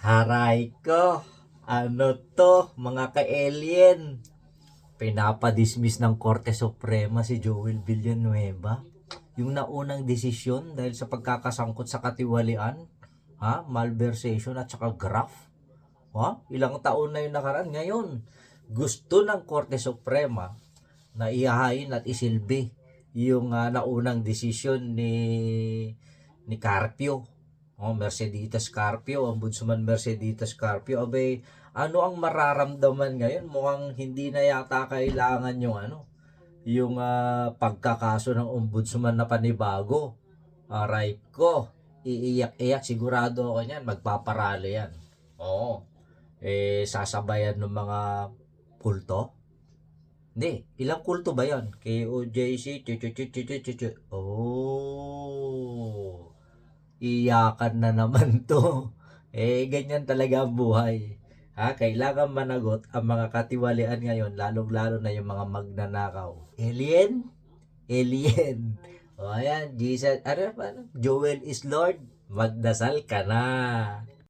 Haray ko, ano to, mga ka-alien. Pinapadismiss ng Korte Suprema si Joel Villanueva. Yung naunang desisyon dahil sa pagkakasangkot sa katiwalian, malversation at saka graft. Ilang taon na yung nakaraan. Ngayon, gusto ng Korte Suprema na ihahain at isilbi yung naunang desisyon ni Carpio. Merceditas Carpio, Ombudsman Merceditas Carpio. Abay, ano ang mararamdaman ngayon? Mukhang hindi na yata kailangan yung pagkakaso ng ombudsman na panibago. Aray ko, iiyak-iyak sigurado ako niyan, magpaparalo yan. Oo. Sasabayan ng mga kulto. Hindi, ilang kulto ba yan? KOJC, Oh, iyakan na naman to. Ganyan talaga ang buhay. Kailangan managot ang mga katiwalian ngayon, lalong-lalo na yung mga magnanakaw. Alien? Alien. O ayan, Jesus, Joel is Lord, magdasal ka na.